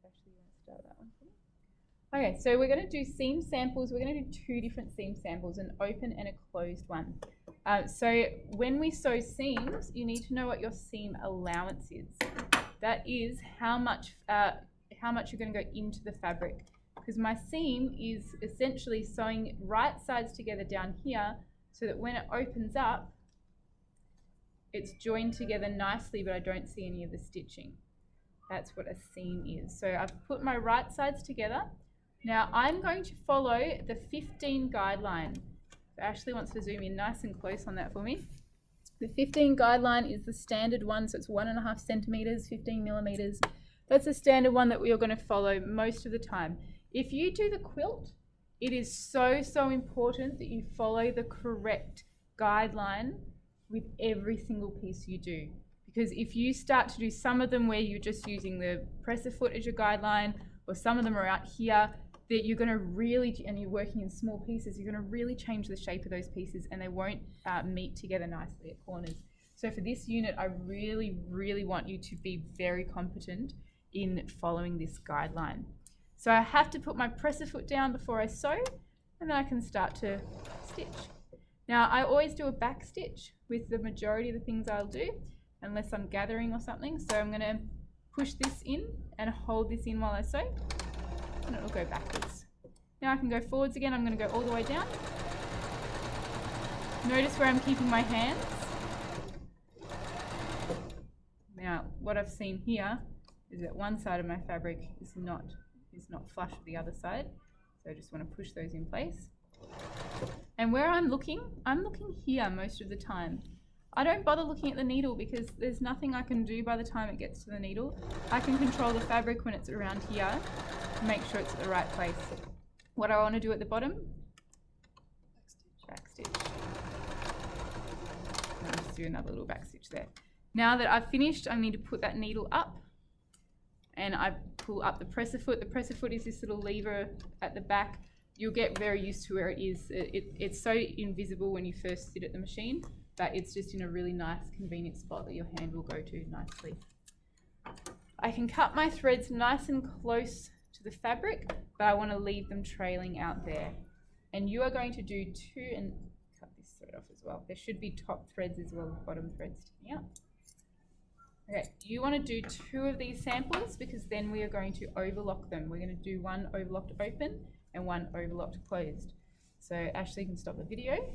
Ashley, you want to start that one for me? Okay, so we're going to do seam samples. We're going to do 2 different seam samples, an open and a closed one. So when we sew seams, you need to know what your seam allowance is. That is how much you're going to go into the fabric. Because my seam is essentially sewing right sides together down here so that when it opens up, it's joined together nicely, but I don't see any of the stitching. That's what a seam is. So I've put my right sides together. Now I'm going to follow the 15 guideline. So Ashley wants to zoom in nice and close on that for me. The 15 guideline is the standard one, so it's 1.5 centimeters, 15 millimeters. That's the standard one that we are going to follow most of the time. If you do the quilt, it is so important that you follow the correct guideline with every single piece you do. Because if you start to do some of them where you're just using the presser foot as your guideline, or some of them are out here, that you're going to really, and you're working in small pieces, you're going to really change the shape of those pieces and they won't meet together nicely at corners. So for this unit, I really want you to be very competent in following this guideline. So I have to put my presser foot down before I sew, and then I can start to stitch. Now I always do a back stitch with the majority of the things I'll do, unless I'm gathering or something. So I'm going to push this in and hold this in while I sew, and it'll go backwards. Now I can go forwards again. I'm going to go all the way down. Notice where I'm keeping my hands. Now what I've seen here is that one side of my fabric is not flush with the other side. So I just want to push those in place. And where I'm looking here most of the time. I don't bother looking at the needle because there's nothing I can do by the time it gets to the needle. I can control the fabric when it's around here to make sure it's at the right place. What I want to do at the bottom, back stitch. I'll just do another little back stitch there. Now that I've finished, I need to put that needle up, and I pull up the presser foot. The presser foot is this little lever at the back. You'll get very used to where it is. It's so invisible when you first sit at the machine, but it's just in a really nice, convenient spot that your hand will go to nicely. I can cut my threads nice and close to the fabric, but I want to leave them trailing out there. And you are going to do 2, and cut this thread off as well. There should be top threads as well as bottom threads sticking out. Okay, you want to do 2 of these samples because then we are going to overlock them. We're going to do one overlocked open and one overlocked closed. So Ashley can stop the video.